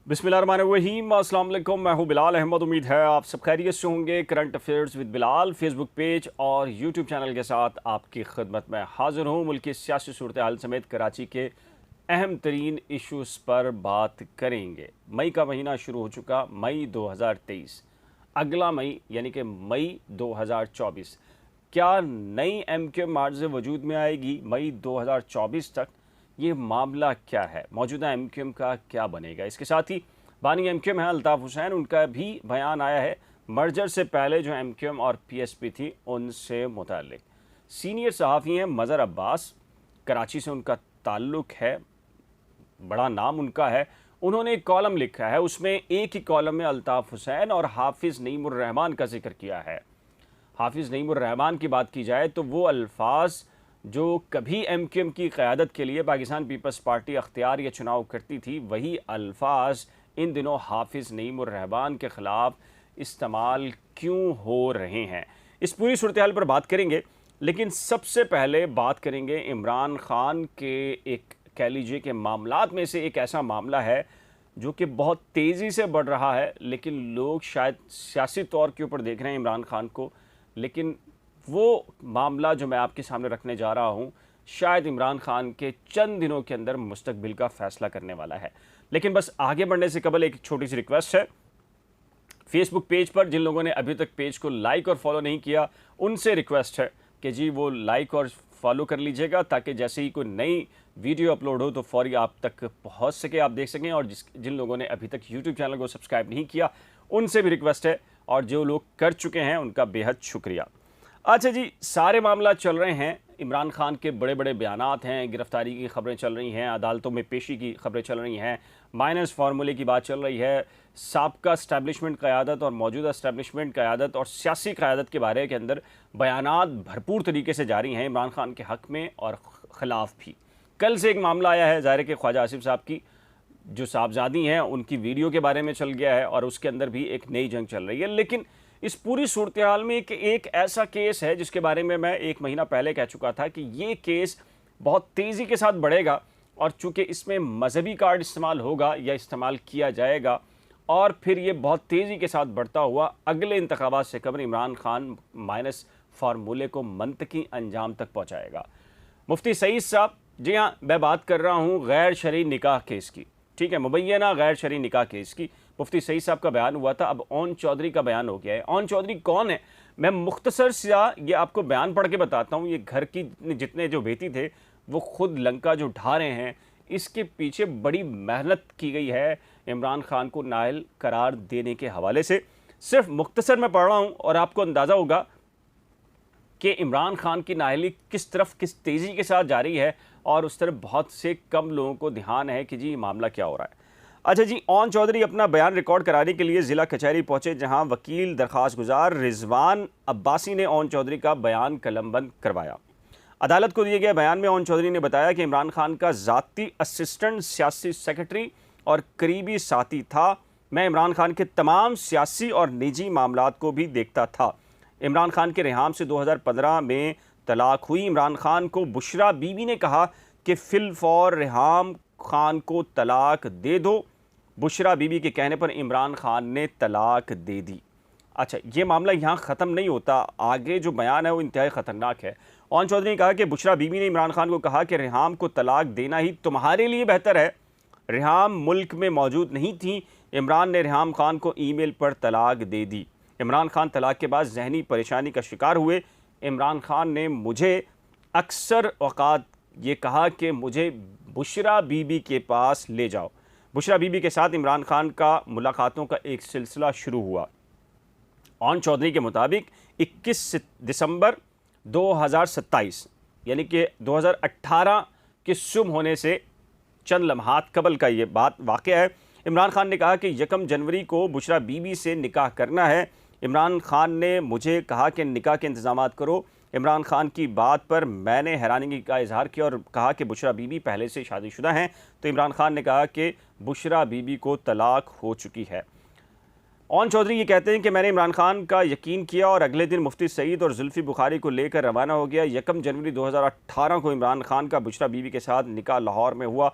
बिस्मिल्लाहिर्रहमानिर्रहीम। अस्सलाम वालेकुम। मैं हूं बिलाल अहमद। उम्मीद है आप सब खैरियत से होंगे। Current affairs with Bilal Facebook page और यूट्यूब चैनल के साथ आपकी खिदमत में हाजिर हूं। मुल्क की सियासी सूरत हाल समेत कराची के अहम तरीन इशूज़ पर बात करेंगे। मई का महीना शुरू हो चुका, मई 2023। अगला मई यानी कि मई 2024। क्या नई MQ मार्ज वजूद में आएगी मई 2024 तक? ये मामला क्या है? मौजूदा MQM का क्या बनेगा? इसके साथ ही बानी MQM है अल्ताफ़ हुसैन, उनका भी बयान आया है मर्जर से पहले जो MQM और PSP थी उनसे मुताल्लिक। सीनियर सहाफ़ी हैं मज़हर अब्बास, कराची से उनका ताल्लुक़ है, बड़ा नाम उनका है। उन्होंने एक कॉलम लिखा है, उसमें एक ही कॉलम में अल्ताफ़ हुसैन और हाफिज़ नईमुर रहमान का जिक्र किया है। हाफिज़ नईमुर रहमान की बात की जाए तो वो अल्फाज जो कभी MQM की क़यादत के लिए पाकिस्तान पीपल्स पार्टी अख्तियार या चुनाव करती थी, वही अल्फाज इन दिनों हाफिज़ नईमुर रहमान के ख़िलाफ़ इस्तेमाल क्यों हो रहे हैं? इस पूरी सूरत हाल पर बात करेंगे, लेकिन सबसे पहले बात करेंगे इमरान ख़ान के एक कह लीजिए कि मामलात में से एक ऐसा मामला है जो कि बहुत तेज़ी से बढ़ रहा है, लेकिन लोग शायद सियासी तौर के ऊपर देख रहे हैं इमरान ख़ान को, लेकिन वो मामला जो मैं आपके सामने रखने जा रहा हूँ शायद इमरान ख़ान के चंद दिनों के अंदर मुस्तकबिल का फ़ैसला करने वाला है। लेकिन बस आगे बढ़ने से कबल एक छोटी सी रिक्वेस्ट है। फेसबुक पेज पर जिन लोगों ने अभी तक पेज को लाइक और फॉलो नहीं किया, उनसे रिक्वेस्ट है कि जी वो लाइक और फॉलो कर लीजिएगा, ताकि जैसे ही कोई नई वीडियो अपलोड हो तो फौरी आप तक पहुंच सके, आप देख सकें। और जिन लोगों ने अभी तक यूट्यूब चैनल को सब्सक्राइब नहीं किया, उनसे भी रिक्वेस्ट है, और जो लोग कर चुके हैं उनका बेहद शुक्रिया। अच्छा जी, सारे मामला चल रहे हैं, इमरान ख़ान के बड़े बड़े बयानात हैं, गिरफ़्तारी की ख़बरें चल रही हैं, अदालतों में पेशी की ख़बरें चल रही हैं, माइनस फार्मूले की बात चल रही है, साबका इस्टेब्लिशमेंट क़यादत और मौजूदा इस्टेब्लिशमेंट क़यादत और सियासी क़यादत के बारे के अंदर बयानात भरपूर तरीके से जारी हैं इमरान ख़ान के हक़ में और ख़िलाफ़ भी। कल से एक मामला आया है ज़ाहिर के ख्वाजा आसिफ साहब की जो साहबजादी हैं, उनकी वीडियो के बारे में चल गया है और उसके अंदर भी एक नई जंग चल रही है। लेकिन इस पूरी सूरत हाल में एक ऐसा केस है जिसके बारे में मैं एक महीना पहले कह चुका था कि ये केस बहुत तेज़ी के साथ बढ़ेगा, और चूँकि इसमें मजहबी कार्ड इस्तेमाल होगा या इस्तेमाल किया जाएगा, और फिर ये बहुत तेज़ी के साथ बढ़ता हुआ अगले इंतखाबात से कबल इमरान ख़ान माइनस फार्मूले को मंतकी अंजाम तक पहुँचाएगा। मुफ्ती सईद साहब, जी हाँ, मैं बात कर रहा हूँ गैर शरई निकाह केस की, ठीक है, मुबैना गैर शरई निकाह केस की। मुफ्ती सईद साहब का बयान हुआ था, अब ओन चौधरी का बयान हो गया है। ओन चौधरी कौन है? मैं मुख्तसर सा ये आपको बयान पढ़ के बताता हूँ। ये घर की जितने जो बेटी थे वो खुद लंका जो ढा रहे हैं, इसके पीछे बड़ी मेहनत की गई है इमरान ख़ान को नाअहल करार देने के हवाले से। सिर्फ मुख्तसर में पढ़ रहा हूँ और आपको अंदाज़ा होगा कि इमरान ख़ान की नाअहली किस तरफ किस तेज़ी के साथ जारी है, और उस तरफ बहुत से कम लोगों को ध्यान है कि जी मामला क्या हो रहा है। अच्छा जी, ओन चौधरी अपना बयान रिकॉर्ड कराने के लिए ज़िला कचहरी पहुंचे, जहां वकील दरख्वास्त गुजार रिजवान अब्बासी ने ओन चौधरी का बयान कलमबंद करवाया। अदालत को दिए गए बयान में ओन चौधरी ने बताया कि इमरान ख़ान का ज़ाती असिस्टेंट सियासी सेक्रेटरी और करीबी साथी था। मैं इमरान ख़ान के तमाम सियासी और निजी मामलात को भी देखता था। इमरान ख़ान के रेहाम से 2015 में तलाक हुई। इमरान ख़ान को बुशरा बीबी ने कहा कि फिलफौर रेहाम ख़ान को तलाक दे दो। बुशरा बीबी के कहने पर इमरान ख़ान ने तलाक दे दी। अच्छा, ये मामला यहाँ ख़त्म नहीं होता, आगे जो बयान है वो इंतहाई ख़तरनाक है। ओन चौधरी ने कहा कि बुशरा बीबी ने इमरान ख़ान को कहा कि रेहाम को तलाक देना ही तुम्हारे लिए बेहतर है। रेहाम मुल्क में मौजूद नहीं थी। इमरान ने रेहाम ख़ान को ईमेल पर तलाक दे दी। इमरान ख़ान तलाक के बाद जहनी परेशानी का शिकार हुए। इमरान ख़ान ने मुझे अक्सर औक़ात ये कहा कि मुझे बुशरा बीबी के पास ले जाओ। बुशरा बीबी के साथ इमरान ख़ान का मुलाकातों का एक सिलसिला शुरू हुआ। ओन चौधरी के मुताबिक 21 दिसंबर 2027 यानी कि 2018 के शुभ होने से चंद लम्हात कबल का ये बात वाक़या है। इमरान ख़ान ने कहा कि 1 जनवरी को बुशरा बीबी से निकाह करना है। इमरान ख़ान ने मुझे कहा कि निकाह के इंतज़ामात करो। इमरान ख़ान की बात पर मैंने हैरानी का इजहार किया और कहा कि बुशरा बीबी पहले से शादीशुदा हैं, तो इमरान ख़ान ने कहा कि बुशरा बीबी को तलाक हो चुकी है। ओन चौधरी ये कहते हैं कि मैंने इमरान ख़ान का यकीन किया और अगले दिन मुफ्ती सईद और जुल्फ़ी बुखारी को लेकर रवाना हो गया। 1 जनवरी 2018 को इमरान ख़ान का बुशरा बीबी के साथ निकाह लाहौर में हुआ।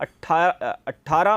18